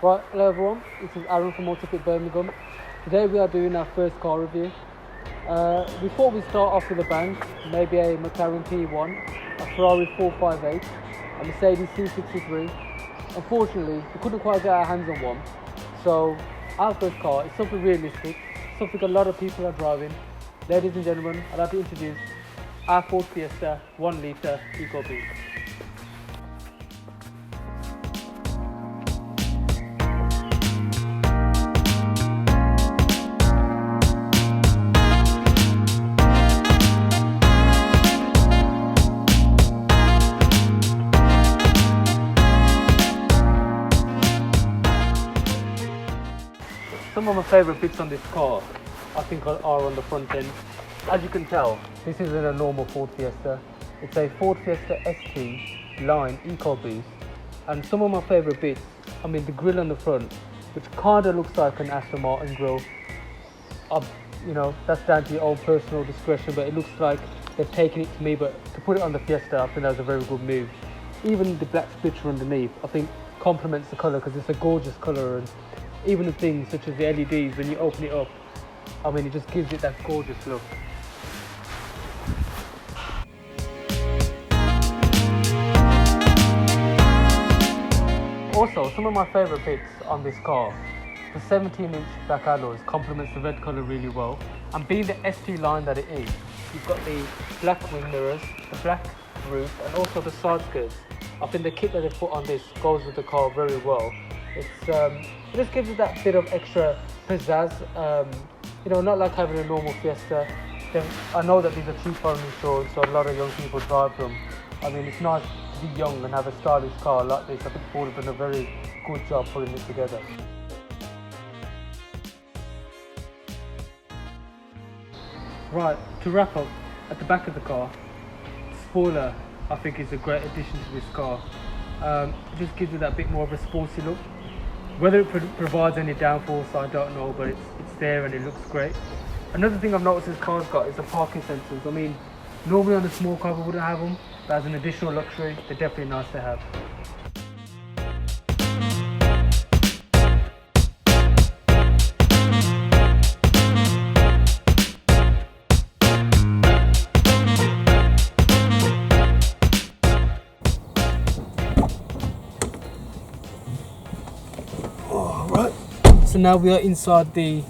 Right, hello everyone, this is Aaron from Autofit Birmingham. Today we are doing our first car review. Before we start off with a bang, maybe a McLaren P1, a Ferrari 458, a Mercedes C63. Unfortunately, we couldn't quite get our hands on one. So our first car is something realistic, something a lot of people are driving. Ladies and gentlemen, I'd like to introduce our Ford Fiesta 1 litre EcoBoost. Some of my favourite bits on this car, I think, are on the front end. As you can tell, this isn't a normal Ford Fiesta. It's a Ford Fiesta ST line EcoBoost. And some of my favourite bits, I mean the grille on the front, which kind of looks like an Aston Martin grille. You know, that's down to your own personal discretion, but it looks like they've taken it to me. But to put it on the Fiesta, I think that was a very good move. Even the black splitter underneath, I think, complements the colour because it's a gorgeous colour. And even the things such as the LEDs, when you open it up, I mean, it just gives it that gorgeous look. Also, some of my favourite bits on this car, the 17-inch back alloys complements the red colour really well. And being the ST line that it is, you've got the black wing mirrors, the black roof, and also the side skirts. I think the kit that they put on this goes with the car very well. It just gives it that bit of extra pizzazz. You know, not like having a normal Fiesta. I know that these are cheap on insurance, so a lot of young people drive them. I mean, it's nice to be young and have a stylish car like this. I think Ford have done a very good job putting it together. Right, to wrap up, at the back of the car, spoiler I think is a great addition to this car. It just gives it that bit more of a sporty look. Whether it provides any downforce, I don't know, but it's there and it looks great. Another thing I've noticed this car's got is the parking sensors. I mean, normally on a small car we wouldn't have them, but as an additional luxury, they're definitely nice to have. Right, so now we are inside the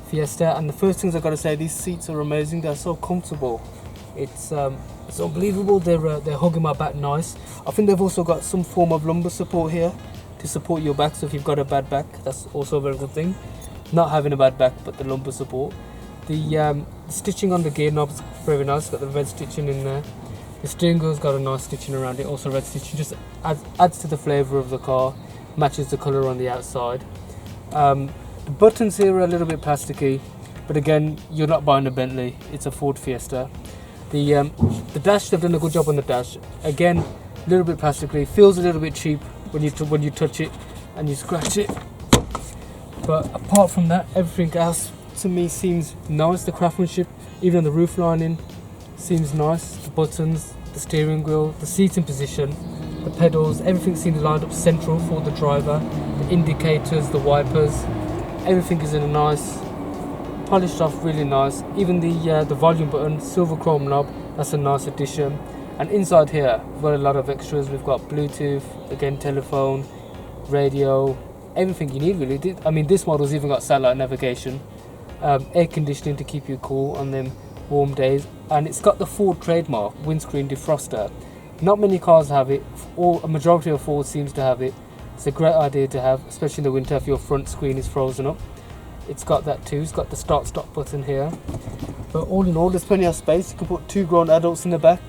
Fiesta, and the first things I've got to say, these seats are amazing. They're so comfortable. It's unbelievable. They're hugging my back nice. I think they've also got some form of lumbar support here to support your back. So if you've got a bad back, that's also a very good thing. Not having a bad back, but the lumbar support. The stitching on the gear knob's very nice. Got the red stitching in there. The steering wheel's got a nice stitching around it. Also red stitching, just adds to the flavour of the car. Matches the colour on the outside. The buttons here are a little bit plasticky, but again, you're not buying a Bentley, it's a Ford Fiesta. The dash, they've done a good job on the dash. Again, a little bit plasticky, feels a little bit cheap when you touch it and you scratch it. But apart from that, everything else to me seems nice. The craftsmanship, even on the roof lining, seems nice. The buttons, the steering wheel, the seating position, the pedals, everything seems lined up central for the driver. The indicators, the wipers, everything is in a nice, polished off, really nice. Even the volume button, silver chrome knob, that's a nice addition. And inside here, we've got a lot of extras. We've got Bluetooth, again telephone, radio, everything you need really. I mean, this model's even got satellite navigation, air conditioning to keep you cool on them warm days, and it's got the Ford trademark windscreen defroster. Not many cars have it, a majority of Ford seems to have it. It's a great idea to have, especially in the winter if your front screen is frozen up. It's got that too. It's got the start-stop button here. But all in all, there's plenty of space. You can put 2 grown adults in the back,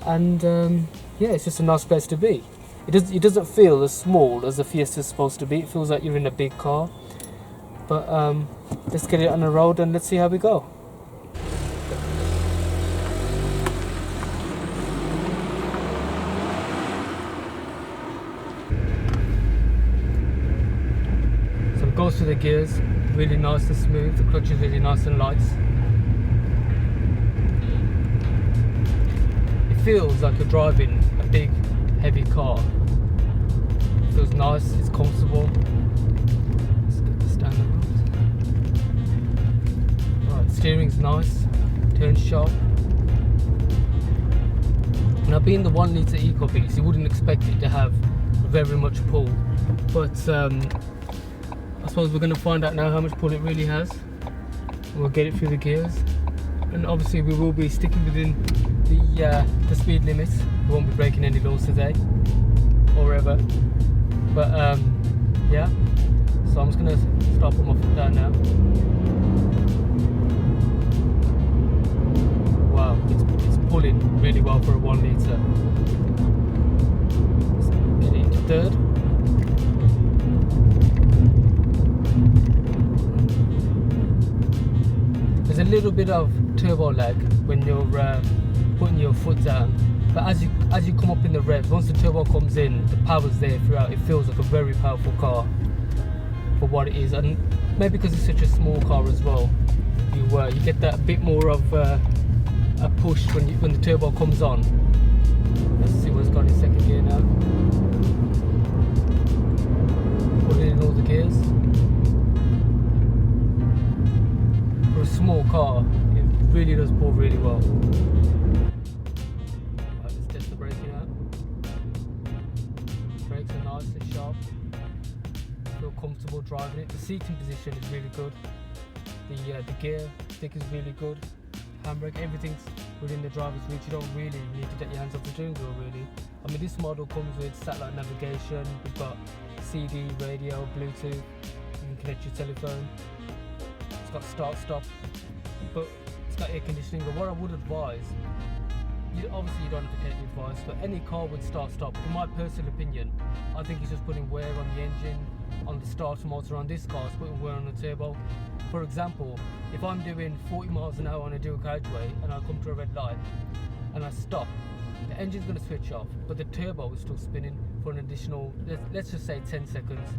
and yeah, it's just a nice place to be. It doesn't feel as small as the Fiesta is supposed to be. It feels like you're in a big car. But let's get it on the road and let's see how we go. Goes through the gears, really nice and smooth. The clutch is really nice and light. It feels like you're driving a big, heavy car. It feels nice, it's comfortable. steering's nice, turns sharp. Now being the 1 litre EcoBoost, you wouldn't expect it to have very much pull, but I suppose we're going to find out now how much pull it really has. We'll get it through the gears, and obviously we will be sticking within the speed limits. We won't be breaking any laws today or ever, but yeah, so I'm just going to start putting my foot down now. Wow, it's pulling really well for a 1 litre. Let's get it into third. There's a little bit of turbo lag when you're putting your foot down, but as you come up in the revs, once the turbo comes in, the power's there throughout. It feels like a very powerful car for what it is, and maybe because it's such a small car as well, you get that bit more of a push when the turbo comes on. Let's see what it's got in second gear now. Put it in all the gears. For a small car, it really does pull really well. Right, let's test the braking out. Brakes are nice and sharp. Feel comfortable driving it. The seating position is really good. The gear stick is really good. Handbrake, everything's within the driver's reach. You don't really need to get your hands off the steering wheel really. I mean, this model comes with satellite navigation. We've got CD, radio, Bluetooth. You can connect your telephone. It's got start stop, but it's got air conditioning. But what I would advise, obviously you don't have to take the advice, but any car with start stop, in my personal opinion, I think it's just putting wear on the engine, on the starter motor. On this car, it's putting wear on the turbo. For example, if I'm doing 40 miles an hour on a dual carriageway and I come to a red light and I stop, the engine's going to switch off, but the turbo is still spinning for an additional, let's just say 10 seconds.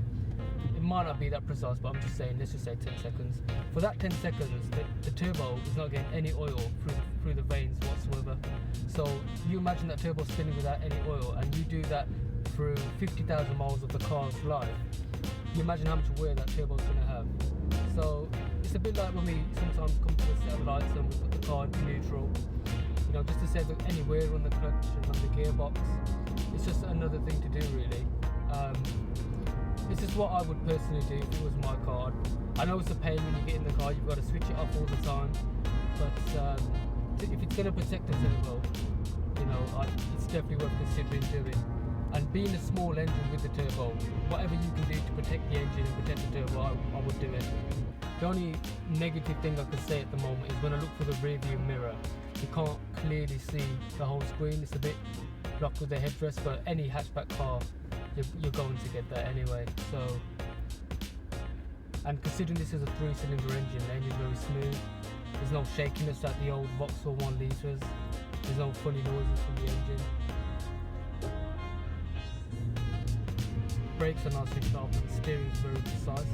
It might not be that precise, but I'm just saying, let's just say 10 seconds. For that 10 seconds, the turbo is not getting any oil through the veins whatsoever. So you imagine that turbo spinning without any oil, and you do that through 50,000 miles of the car's life. You imagine how much wear that turbo is going to have. So it's a bit like when we sometimes come to a set of lights and we put the car into neutral, you know, just to save any wear on the clutch and on the gearbox. It's just another thing to do really. This is what I would personally do if it was my car. I know it's a pain when you get in the car, you've got to switch it off all the time, but if it's going to protect the turbo, you know, it's definitely worth considering doing. And being a small engine with the turbo, whatever you can do to protect the engine and protect the turbo, I would do it. The only negative thing I could say at the moment is when I look for the rear view mirror, you can't clearly see the whole screen. It's a bit blocked with the headrest, but any hatchback car, you're going to get that anyway. So, and considering this is a 3-cylinder engine, the engine's very smooth. There's no shakiness like the old Vauxhall 1 litres. There's no funny noises from the engine. Brakes are nice and sharp, and the steering is very precise.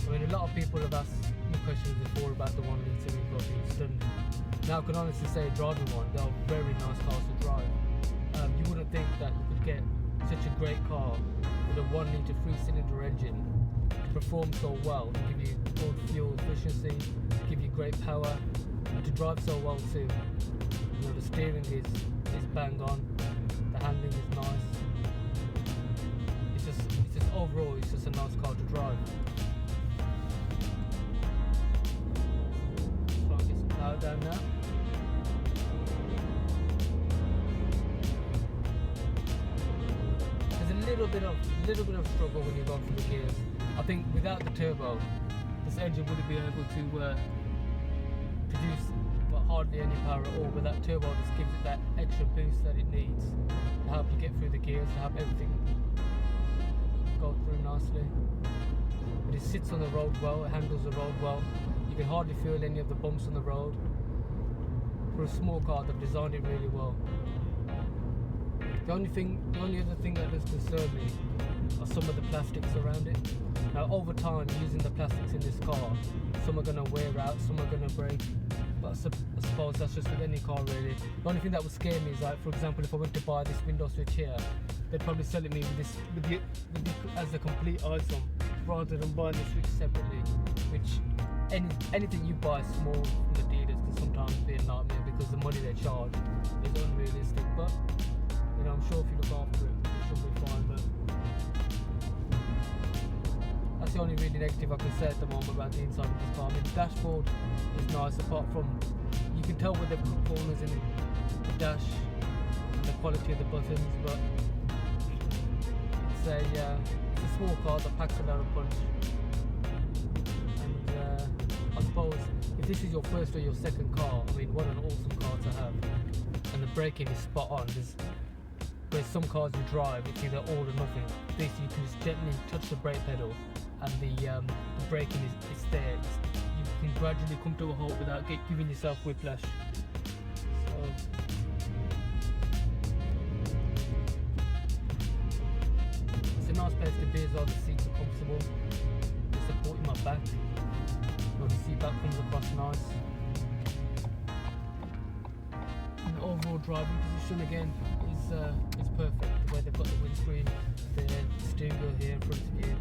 I mean, a lot of people have asked me questions before about the 1 litre EcoBoost, and now I can honestly say, driving one, they are very nice cars to drive. You wouldn't think that you could get such a great car with a 1 litre 3-cylinder engine to perform so well, to give you good fuel efficiency, to give you great power, and to drive so well too. You know, the steering is bang on, the handling is nice. It's just overall, it's just a nice car to drive. Try and get some power down now. There's a little bit of struggle when you go through the gears. I think without the turbo, this engine wouldn't be able to produce hardly any power at all, but that turbo just gives it that extra boost that it needs to help you get through the gears, to help everything go through nicely. But it sits on the road well, it handles the road well. You can hardly feel any of the bumps on the road. For a small car, they've designed it really well. The only other thing that does concern me are some of the plastics around it. Now, over time, using the plastics in this car, some are going to wear out, some are going to break. But I suppose that's just with any car really. The only thing that would scare me is, like, for example, if I went to buy this window switch here, they'd probably sell it me with the as a complete item rather than buying the switch separately, which anything you buy small from the dealers can sometimes be a nightmare because the money they charge is unrealistic. But you know, I'm sure if you look after it, it should be fine. But that's the only really negative I can say at the moment about the inside of this car. I mean, the dashboard is nice, apart from you can tell where they've cut corners in the dash and the quality of the buttons, but it's a small car that packs a lot of punch. And I suppose if this is your first or your second car, I mean, what an awesome car to have. And the braking is spot on. There's some cars you drive, it's either all or nothing. This, you can just gently touch the brake pedal and the braking is there. You can gradually come to a halt without giving yourself whiplash. So, it's a nice place to be as well. The seats are comfortable, they're supporting my back. The seat back comes across nice. And the overall driving position again is perfect. The way they've got the windscreen, the steering wheel here in front of you.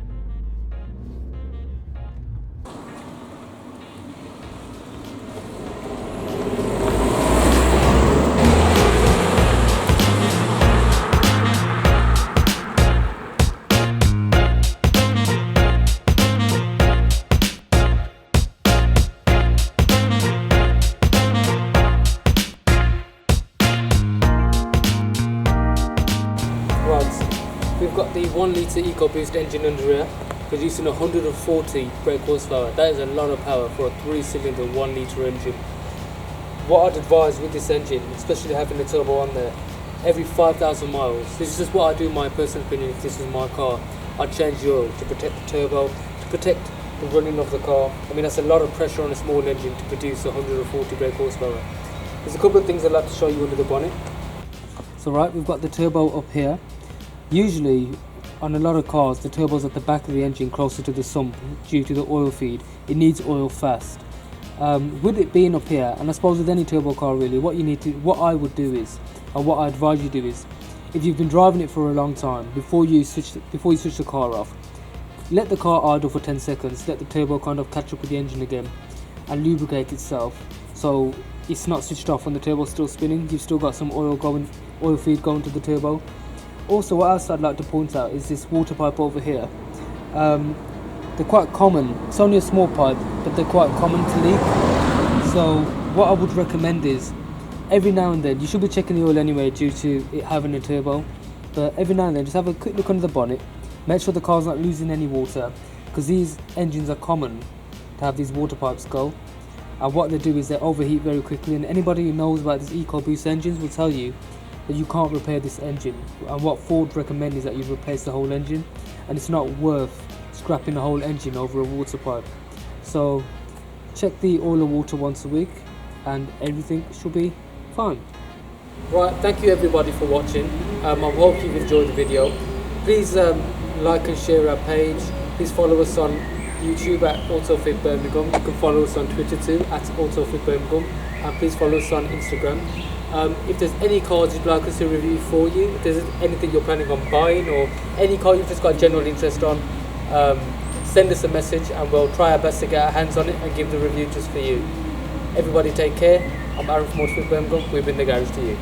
We've got the 1 litre EcoBoost engine under here, producing 140 brake horsepower. That is a lot of power for a 3-cylinder 1 litre engine. What I'd advise with this engine, especially having the turbo on there, every 5,000 miles, this is just what I do in my personal opinion. If this was my car, I'd change the oil to protect the turbo, to protect the running of the car. I mean, that's a lot of pressure on a small engine to produce 140 brake horsepower. There's a couple of things I'd like to show you under the bonnet. So right, we've got the turbo up here. Usually on a lot of cars the turbo's at the back of the engine closer to the sump due to the oil feed. It needs oil fast. With it being up here, and I suppose with any turbo car really, what I would do is, or what I advise you do is, if you've been driving it for a long time, before you switch the car off, let the car idle for 10 seconds, let the turbo kind of catch up with the engine again and lubricate itself, so it's not switched off when the turbo's still spinning. You've still got some oil feed going to the turbo. Also, what else I'd like to point out is this water pipe over here. They're quite common. It's only a small pipe, but they're quite common to leak. So what I would recommend is, every now and then, you should be checking the oil anyway due to it having a turbo, but every now and then just have a quick look under the bonnet, make sure the car's not losing any water, because these engines are common to have these water pipes go. And what they do is they overheat very quickly, and anybody who knows about these EcoBoost engines will tell you that you can't repair this engine, and what Ford recommend is that you replace the whole engine, and it's not worth scrapping the whole engine over a water pipe. So check the oil and water once a week and everything should be fine. Right, thank you everybody for watching. I hope you've enjoyed the video. Please like and share our page. Please follow us on YouTube at Autofit Birmingham. You can follow us on Twitter too at Autofit Birmingham, and please follow us on Instagram. If there's any cars you'd like us to review for you, if there's anything you're planning on buying, or any car you've just got general interest on, send us a message and we'll try our best to get our hands on it and give the review just for you. Everybody take care. I'm Aaron from Autofit Birmingham. We've been the garage to you.